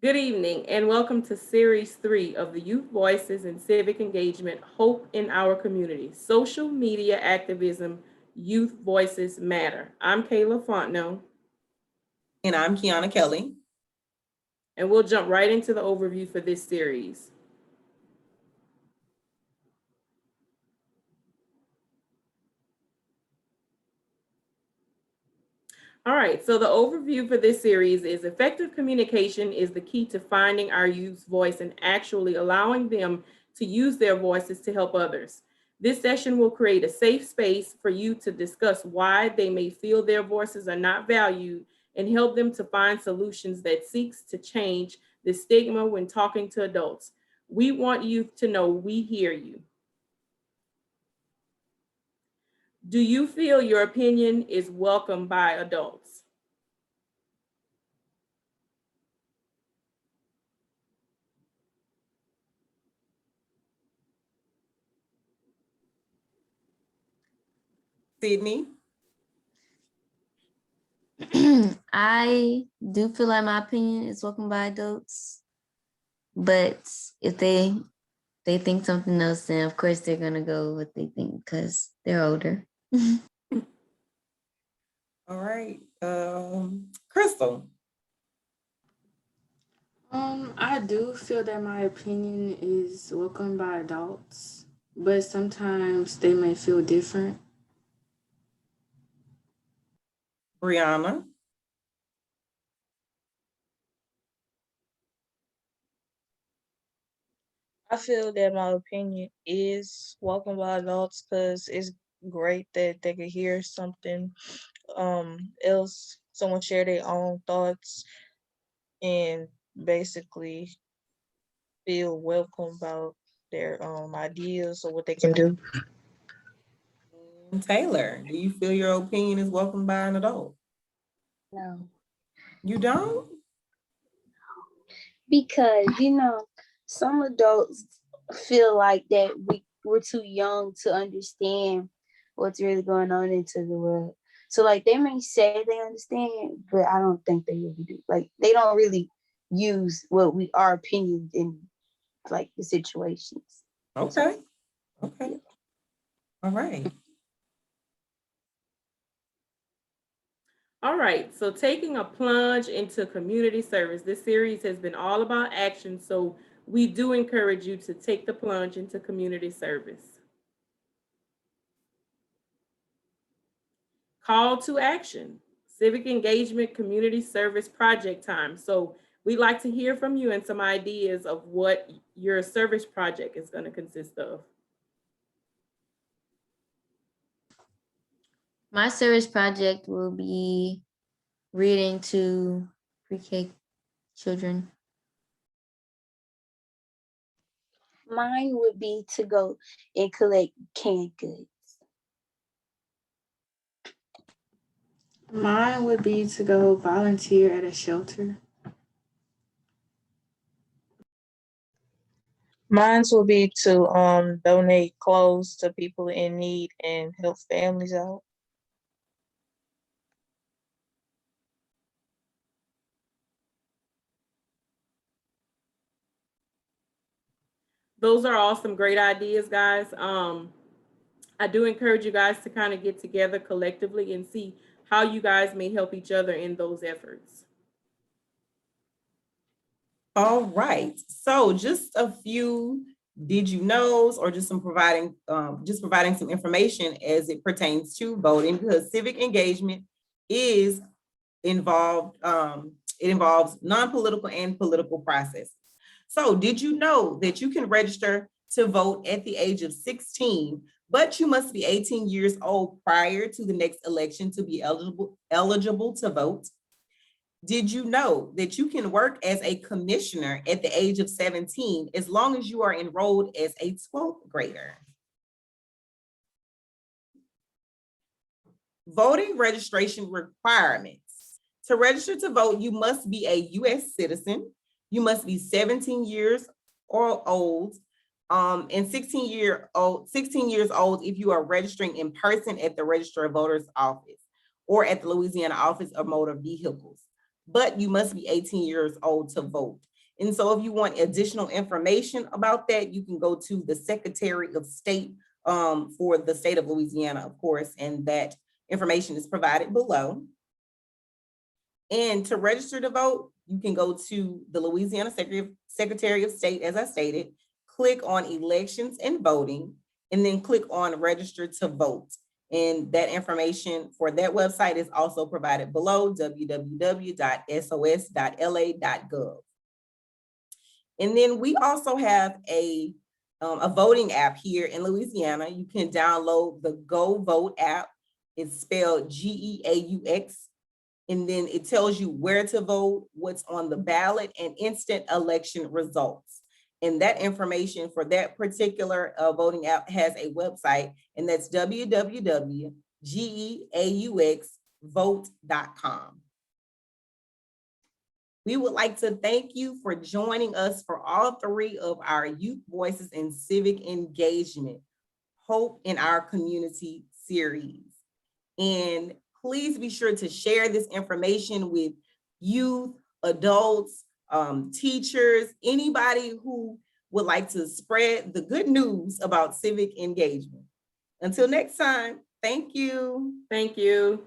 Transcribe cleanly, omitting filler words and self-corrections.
Good evening and welcome to Series 3 of the Youth Voices and Civic Engagement Hope in Our Community, Social Media Activism, Youth Voices Matter. I'm Kayla Fontenot. And I'm Kiana Kelly. And we'll jump right into the overview for this series. All right, so the overview for this series is effective communication is the key to finding our youth's voice and actually allowing them to use their voices to help others. This session will create a safe space for you to discuss why they may feel their voices are not valued and help them to find solutions that seeks to change the stigma when talking to adults. We want youth to know we hear you. Do you feel your opinion is welcome by adults? Sydney? I do feel like my opinion is welcome by adults, but if they think something else, then of course they're gonna go with what they think because they're older. All right. Crystal? I do feel that my opinion is welcomed by adults, but sometimes they may feel different. Brianna? I feel that my opinion is welcome by adults because it's great that they could hear something else, someone share their own thoughts and basically feel welcome about their ideas or what they can do. And Taylor, do you feel your opinion is welcomed by an adult? No. You don't? Because, some adults feel like that we're too young to understand what's really going on into the world. So, like, they may say they understand, but I don't think they really do. Like, they don't really use our opinions in, like, the situations. Okay. Okay. All right. All right, so taking a plunge into community service. This series has been all about action, so we do encourage you to take the plunge into community service. Call to action, civic engagement, community service project time. So we'd like to hear from you and some ideas of what your service project is going to consist of. My service project will be reading to pre-K children. Mine would be to go and collect canned goods. Mine would be to go volunteer at a shelter. Mine will be to donate clothes to people in need and help families out. Those are all some great ideas, guys. I do encourage you guys to kind of get together collectively and see how you guys may help each other in those efforts. All right. So just a few did you knows or just providing some information as it pertains to voting, because civic engagement is involved, it involves non-political and political processes. So did you know that you can register to vote at the age of 16, but you must be 18 years old prior to the next election to be eligible to vote? Did you know that you can work as a commissioner at the age of 17 as long as you are enrolled as a 12th grader? Voting registration requirements. To register to vote, you must be a U.S. citizen. You must be 17 years or old, and 16 years old if you are registering in person at the Register of Voters office or at the Louisiana Office of Motor Vehicles. But you must be 18 years old to vote. And so if you want additional information about that, you can go to the Secretary of State for the state of Louisiana, of course, and that information is provided below. And to register to vote, you can go to the Louisiana Secretary of State, as I stated, click on Elections and Voting, and then click on Register to Vote. And that information for that website is also provided below, www.sos.la.gov. And then we also have a voting app here in Louisiana. You can download the Go Vote app. It's spelled G-E-A-U-X. And then it tells you where to vote, what's on the ballot, and instant election results. And that information for that particular voting app has a website, and that's www.geauxvote.com. We would like to thank you for joining us for all 3 of our Youth Voices in Civic Engagement, Hope in Our Community series. And please be sure to share this information with youth, adults, teachers, anybody who would like to spread the good news about civic engagement. Until next time, thank you. Thank you.